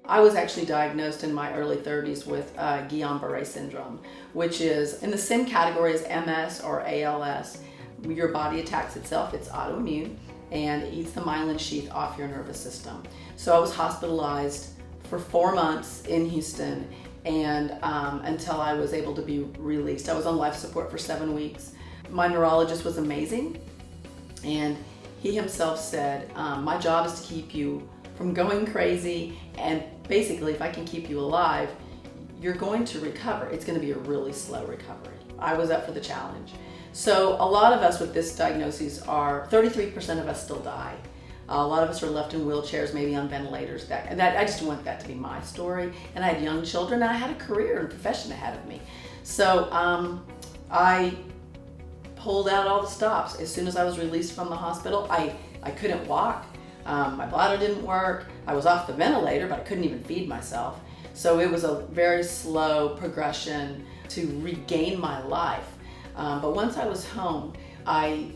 I was actually diagnosed in my early 30s with Guillain-Barré syndrome, which is in the same category as MS or ALS. Your body attacks itself, it's autoimmune, and it eats the myelin sheath off your nervous system. So I was hospitalized for 4 months in Houston, and until I was able to be released. I was on life support for 7 weeks. My neurologist was amazing, and he himself said, my job is to keep you from going crazy, and basically if I can keep you alive, you're going to recover. It's going to be a really slow recovery. I was up for the challenge. So a lot of us with this diagnosis 33% of us still die. A lot of us are left in wheelchairs, maybe on ventilators. I just want that to be my story. And I had young children, and I had a career and profession ahead of me. So I pulled out all the stops. As soon as I was released from the hospital, I couldn't walk. My bladder didn't work. I was off the ventilator, but I couldn't even feed myself. So it was a very slow progression to regain my life. But once I was home, I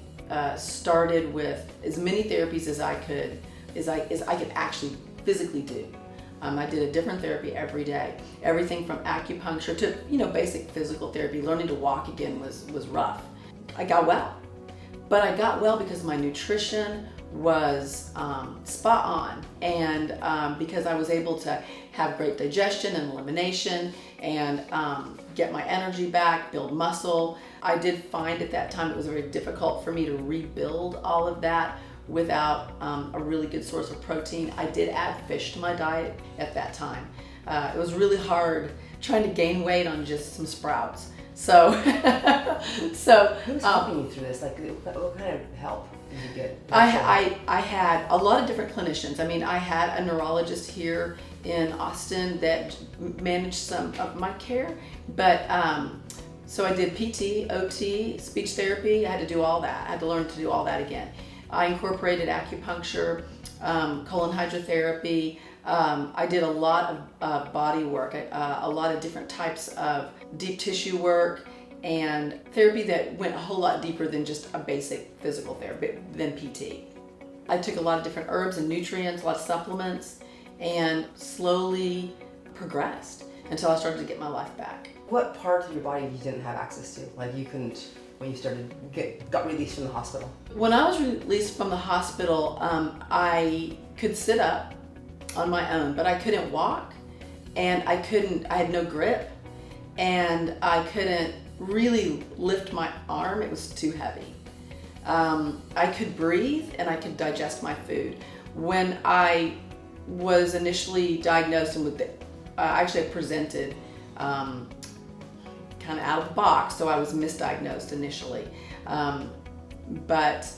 started with as many therapies as I could actually physically do. I did a different therapy every day. Everything from acupuncture to basic physical therapy. Learning to walk again was rough. I got well, but I got well because my nutrition was spot on, and because I was able to have great digestion and elimination and get my energy back, build muscle. I did find at that time it was very difficult for me to rebuild all of that without a really good source of protein. I did add fish to my diet at that time. It was really hard trying to gain weight on just some sprouts. So, who's helping you through this? Like, what kind of help did you get? I had a lot of different clinicians. I mean, I had a neurologist here in Austin that managed some of my care, but so I did PT, OT, speech therapy. I had to do all that. I had to learn to do all that again. I incorporated acupuncture, colon hydrotherapy. I did a lot of body work, a lot of different types of deep tissue work and therapy that went a whole lot deeper than just a basic physical therapy, than PT. I took a lot of different herbs and nutrients, a lot of supplements, and slowly progressed until I started to get my life back. What parts of your body you didn't have access to? Like you couldn't, when you got released from the hospital? When I was released from the hospital, I could sit up on my own, but I couldn't walk, and I had no grip, and I couldn't really lift my arm. It was too heavy. I could breathe and I could digest my food. When I was initially diagnosed and actually I presented kind of out of the box, so I was misdiagnosed initially. But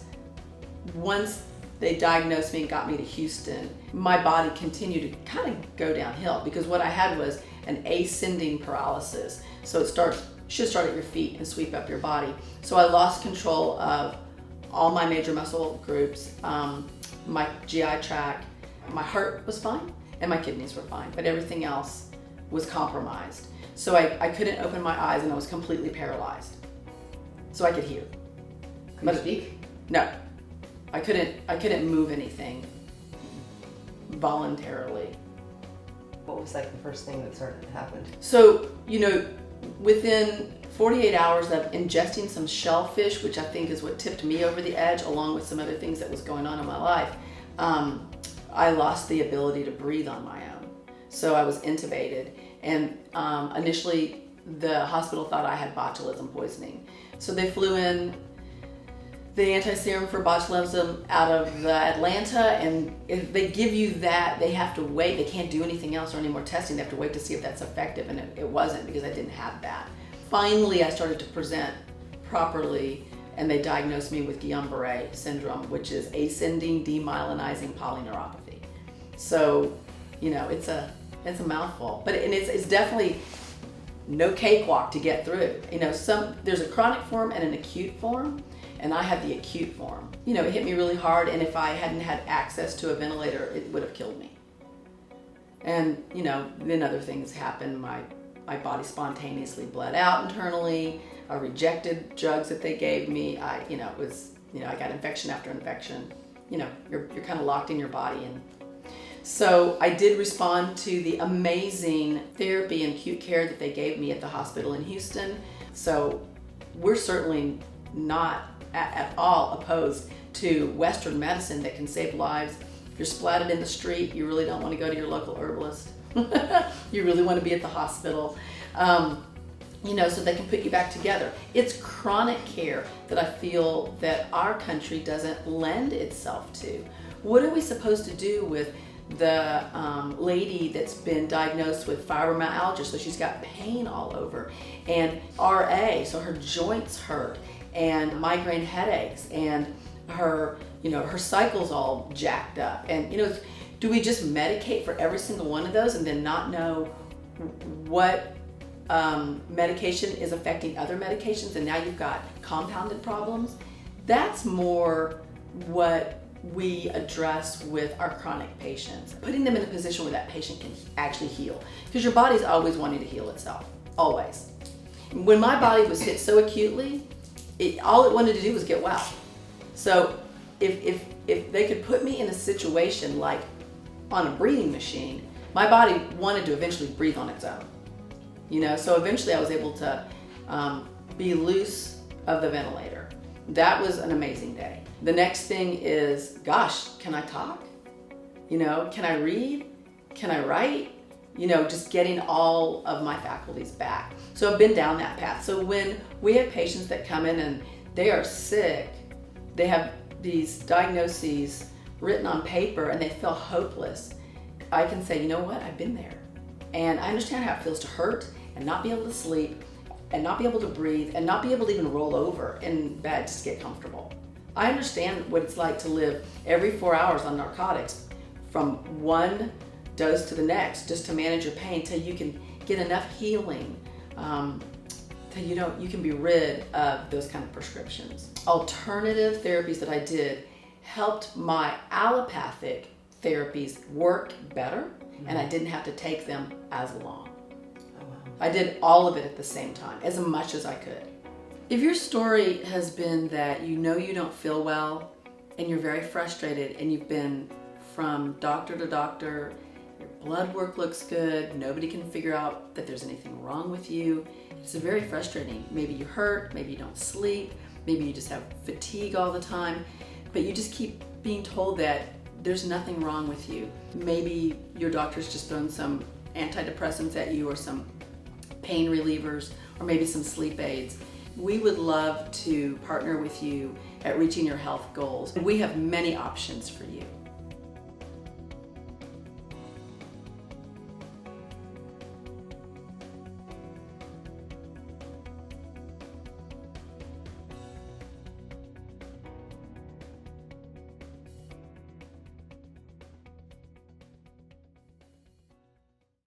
once they diagnosed me and got me to Houston, my body continued to kind of go downhill because what I had was an ascending paralysis. So it should start at your feet and sweep up your body. So I lost control of all my major muscle groups, my GI tract. My heart was fine and my kidneys were fine, but everything else was compromised. So I couldn't open my eyes and I was completely paralyzed. So I could hear. Could you speak? No. I couldn't move anything voluntarily. What was like the first thing that started to happen? So, within 48 hours of ingesting some shellfish, which I think is what tipped me over the edge, along with some other things that was going on in my life, I lost the ability to breathe on my own. So I was intubated, and initially the hospital thought I had botulism poisoning. So they flew in the anti-serum for botulism out of Atlanta, and if they give you that, they have to wait. They can't do anything else or any more testing. They have to wait to see if that's effective, and it wasn't because I didn't have that. Finally, I started to present properly, and they diagnosed me with Guillain-Barré syndrome, which is ascending demyelinizing polyneuropathy. So, it's a mouthful, but it's definitely no cakewalk to get through. There's a chronic form and an acute form. And I had the acute form. It hit me really hard, and if I hadn't had access to a ventilator, it would have killed me. And, then other things happened. My body spontaneously bled out internally. I rejected drugs that they gave me. I got infection after infection. You're kind of locked in your body. And So I did respond to the amazing therapy and acute care that they gave me at the hospital in Houston. So we're certainly not at all opposed to Western medicine that can save lives. If you're splatted in the street, you really don't want to go to your local herbalist. You really want to be at the hospital, so they can put you back together. It's chronic care that I feel that our country doesn't lend itself to. What are we supposed to do with the lady that's been diagnosed with fibromyalgia, so she's got pain all over, and RA, so her joints hurt, and migraine headaches, and her cycle's all jacked up, and do we just medicate for every single one of those and then not know what medication is affecting other medications, and now you've got compounded problems? That's more what we address with our chronic patients, putting them in a position where that patient can actually heal, because your body's always wanting to heal itself, always. When my body was hit so acutely, all it wanted to do was get well. So if they could put me in a situation like on a breathing machine, my body wanted to eventually breathe on its own. So eventually I was able to be loose of the ventilator. That was an amazing day. The next thing is, gosh, can I talk? Can I read? Can I write? Just getting all of my faculties back. So I've been down that path. So when we have patients that come in and they are sick, they have these diagnoses written on paper and they feel hopeless, I can say, you know what, I've been there. And I understand how it feels to hurt and not be able to sleep and not be able to breathe and not be able to even roll over in bed just get comfortable. I understand what it's like to live every 4 hours on narcotics from one dose to the next just to manage your pain till you can get enough healing till you can be rid of those kind of prescriptions. Alternative therapies that I did helped my allopathic therapies work better, and I didn't have to take them as long. Oh, wow. I did all of it at the same time, as much as I could. If your story has been that you don't feel well and you're very frustrated and you've been from doctor to doctor, your blood work looks good, nobody can figure out that there's anything wrong with you, it's very frustrating. Maybe you hurt, maybe you don't sleep, maybe you just have fatigue all the time, but you just keep being told that there's nothing wrong with you. Maybe your doctor's just thrown some antidepressants at you or some pain relievers or maybe some sleep aids. We would love to partner with you at reaching your health goals. We have many options for you.